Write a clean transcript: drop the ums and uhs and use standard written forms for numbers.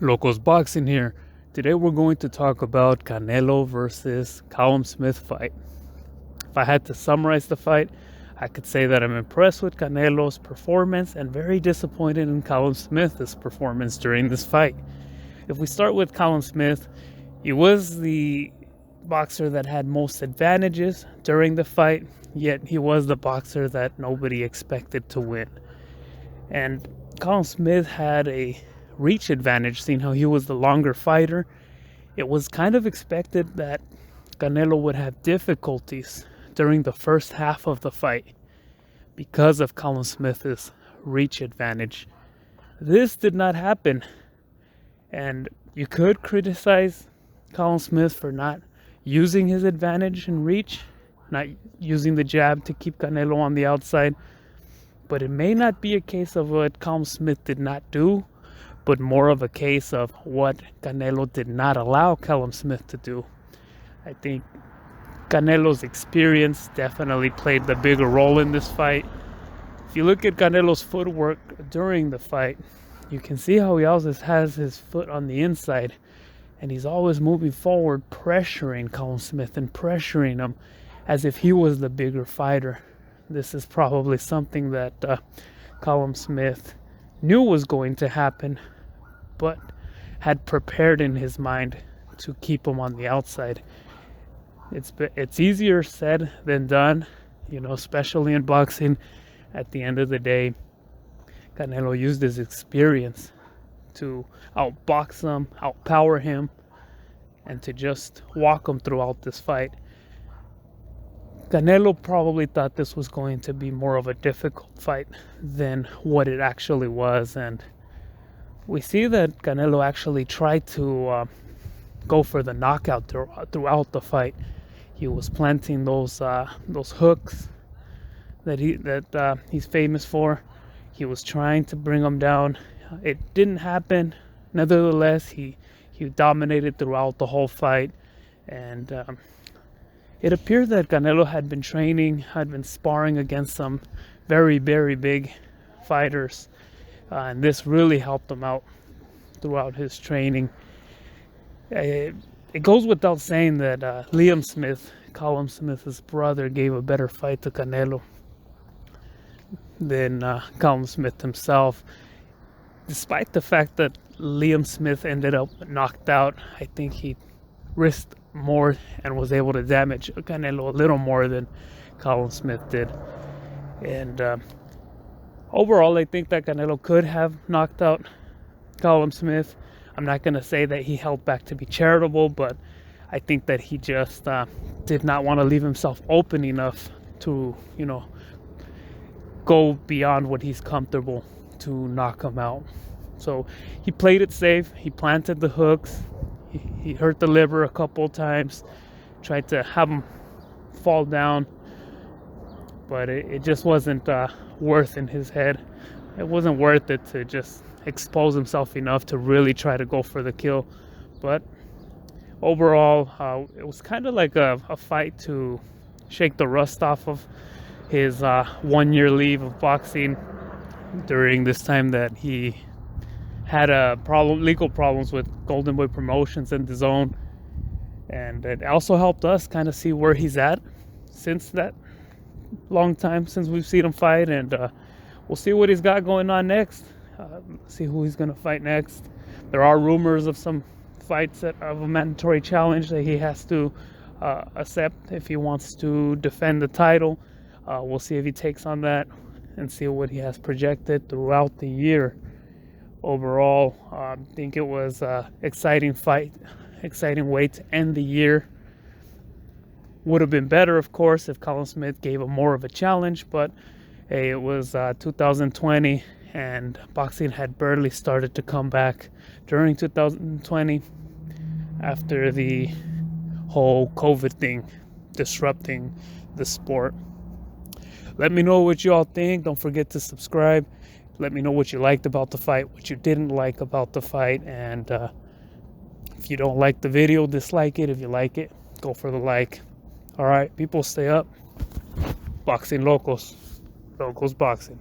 Lokoz Boxing here. Today we're going to talk about Canelo versus Calum Smith fight. If I had to summarize the fight, I could say that I'm impressed with Canelo's performance and very disappointed in Calum Smith's performance during this fight. If we start with Calum Smith, he was the boxer that had most advantages during the fight, yet he was the boxer that nobody expected to win. And Calum Smith had a reach advantage, seeing how he was the longer fighter. It was kind of expected that Canelo would have difficulties during the first half of the fight because of Calum Smith's reach advantage. This did not happen, and you could criticize Calum Smith for not using his advantage in reach, not using the jab to keep Canelo on the outside, but it may not be a case of what Calum Smith did not do, but more of a case of what Canelo did not allow Calum Smith to do. I think Canelo's experience definitely played the bigger role in this fight. If you look at Canelo's footwork during the fight, you can see how he always has his foot on the inside, and he's always moving forward, pressuring Calum Smith and pressuring him as if he was the bigger fighter. This is probably something that Calum Smith knew was going to happen, but had prepared in his mind to keep him on the outside. It's easier said than done, especially in boxing. At the end of the day, Canelo used his experience to outbox him, outpower him, and to just walk him throughout this fight. Canelo probably thought this was going to be more of a difficult fight than what it actually was, and we see that Canelo actually tried to go for the knockout throughout the fight. He was planting those hooks that he's famous for. He was trying to bring him down. It didn't happen. Nevertheless, he dominated throughout the whole fight, and it appeared that Canelo had been training, had been sparring against some very, very big fighters, and this really helped him out throughout his training. It goes without saying that Liam Smith, Calum Smith's brother, gave a better fight to Canelo than Calum Smith himself. Despite the fact that Liam Smith ended up knocked out, I think he risked more and was able to damage Canelo a little more than Calum Smith did. And overall, I think that Canelo could have knocked out Calum Smith. I'm not going to say that he held back to be charitable, but I think that he just did not want to leave himself open enough to, go beyond what he's comfortable to knock him out. So he played it safe. He planted the hooks. He hurt the liver a couple times, tried to have him fall down, but it just wasn't worth in his head. It wasn't worth it to just expose himself enough to really try to go for the kill. But overall, it was kind of like a fight to shake the rust off of his 1 year leave of boxing during this time that he had legal problems with Golden Boy Promotions and DAZN, and it also helped us kind of see where he's at since that long time since we've seen him fight, and we'll see what he's got going on next. See who he's going to fight next. There are rumors of some fights of a mandatory challenge that he has to accept if he wants to defend the title. We'll see if he takes on that and see what he has projected throughout the year. Overall, I think it was an exciting fight, exciting way to end the year. Would have been better, of course, if Calum Smith gave him more of a challenge, but hey, it was 2020, and boxing had barely started to come back during 2020 after the whole COVID thing disrupting the sport. Let me know what you all think. Don't forget to subscribe. Let me know what you liked about the fight, what you didn't like about the fight, and if you don't like the video, dislike it. If you like it, go for the like. All right, people, stay up. Boxing Lokoz. Lokoz Boxing.